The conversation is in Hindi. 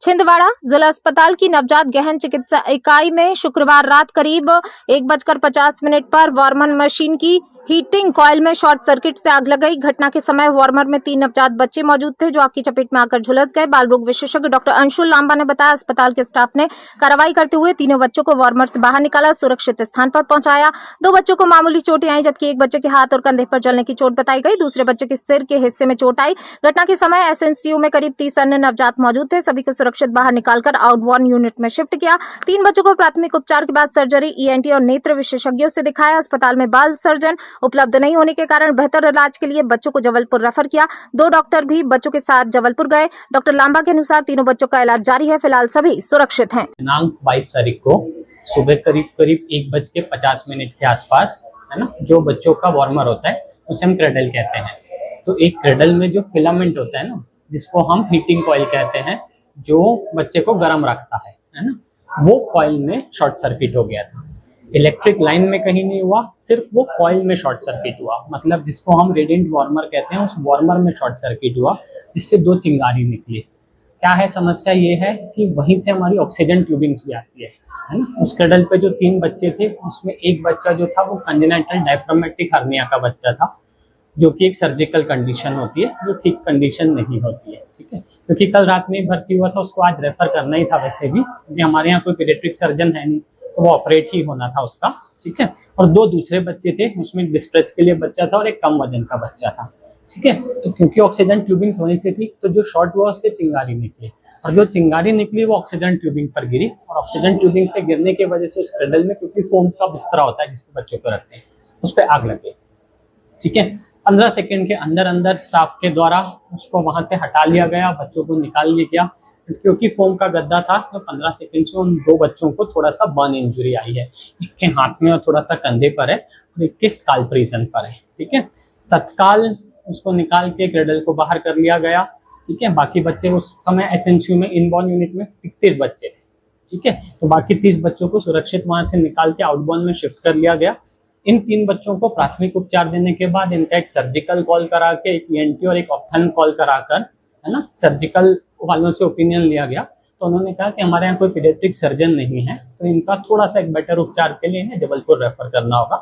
छिंदवाड़ा जिला अस्पताल की नवजात गहन चिकित्सा इकाई में शुक्रवार रात करीब 1:50 पर वार्मर मशीन की हीटिंग कॉइल में शॉर्ट सर्किट से आग लग गई। घटना के समय वार्मर में 3 नवजात बच्चे मौजूद थे जो आग की चपेट में आकर झुलस गए। बाल रोग विशेषज्ञ डॉक्टर अंशुल लांबा ने बताया, अस्पताल के स्टाफ ने कार्रवाई करते हुए तीनों बच्चों को वार्मर से बाहर निकाला, सुरक्षित स्थान पर पहुंचाया। 2 बच्चों को मामूली चोटें आई, जबकि एक बच्चे के हाथ और कंधे पर जलने की चोट बताई गई। दूसरे बच्चे के सिर के हिस्से में चोट आई। घटना के समय एसएनसीयू में करीब 30 अन्य नवजात मौजूद थे। सभी को सुरक्षित बाहर निकालकर आउटबोर्न यूनिट में शिफ्ट किया। 3 बच्चों को प्राथमिक उपचार के बाद सर्जरी, ईएनटी और नेत्र विशेषज्ञों से दिखाया। अस्पताल में बाल सर्जन उपलब्ध नहीं होने के कारण बेहतर इलाज के लिए बच्चों को जबलपुर रेफर किया। 2 डॉक्टर भी बच्चों के साथ जबलपुर गए। डॉक्टर लांबा के अनुसार तीनों बच्चों का इलाज जारी है। फिलहाल सभी सुरक्षित हैं। दिनांक 22 तारीख को सुबह करीब 1:50 के आसपास, है ना, जो बच्चों का वार्मर होता है उसे हम क्रेडल कहते हैं। तो एक क्रेडल में जो फिलामेंट होता है ना, जिसको हम हीटिंग कॉइल कहते हैं, जो बच्चे को गर्म रखता है ना, वो कॉइल में शॉर्ट सर्किट हो गया था। इलेक्ट्रिक लाइन में कहीं नहीं हुआ, सिर्फ वो कॉइल में शॉर्ट सर्किट हुआ। मतलब जिसको हम रेडिएंट वार्मर कहते हैं, उस वार्मर में शॉर्ट सर्किट हुआ, जिससे 2 चिंगारी निकली। क्या है समस्या? ये है कि वहीं से हमारी ऑक्सीजन ट्यूबिंग्स भी आती है ना। उस क्रडल पे जो 3 बच्चे थे, उसमें एक बच्चा जो था वो कंजेनिटल डायफ्रामेटिक हर्निया का बच्चा था, जो कि एक सर्जिकल कंडीशन होती है, जो ठीक कंडीशन नहीं होती है। ठीक है, क्योंकि कल रात में भर्ती हुआ था, उसको आज रेफर करना ही था। वैसे भी क्योंकि हमारे यहाँ कोई पीडियाट्रिक सर्जन है नहीं, तो वो ऑपरेट ही होना था उसका। ठीक है, और 2 दूसरे बच्चे थे, उसमें डिस्ट्रेस के लिए बच्चा था और एक कम वजन का बच्चा था। ठीक है, तो क्योंकि ऑक्सीजन ट्यूबिंग वहीं से थी, तो जो शॉर्ट हुआ उससे चिंगारी निकली, और जो चिंगारी निकली वो ऑक्सीजन ट्यूबिंग पर गिरी, और ऑक्सीजन ट्यूबिंग पे गिरने की वजह से उस क्रडल में, क्योंकि फोम का बिस्तरा होता है जिसपे बच्चों को रखते हैं, उस पर आग लग गई। ठीक है, 15 सेकंड के अंदर स्टाफ के द्वारा उसको वहां से हटा लिया गया, बच्चों को निकाल लिया गया। क्योंकि फोम का गद्दा था, तो 15 सेकंड से उन 2 बच्चों को थोड़ा सा बर्न इंजरी आई है। एक के हाथ में और थोड़ा सा कंधे पर है, और एक के स्काल्प रीजन पर है। ठीक है, तत्काल उसको निकाल के क्रेडल को बाहर कर लिया गया। ठीक है, बाकी बच्चे उस समय एसएनसीयू में इनबॉर्न यूनिट में 31 बच्चे थे। ठीक है, तो बाकी 30 बच्चों को सुरक्षित वहां से निकाल के आउटबोर्न में शिफ्ट कर लिया गया। इन 3 बच्चों को प्राथमिक उपचार देने के बाद इनका एक सर्जिकल कॉल करा के, एक ईएनटी और एक ऑप्थन कॉल कराकर, है ना, सर्जिकल वालों से ओपिनियन लिया गया। तो उन्होंने कहा कि हमारे यहाँ कोई पीडियाट्रिक सर्जन नहीं है, तो इनका थोड़ा सा एक बेटर उपचार के लिए इन्हें जबलपुर रेफर करना होगा।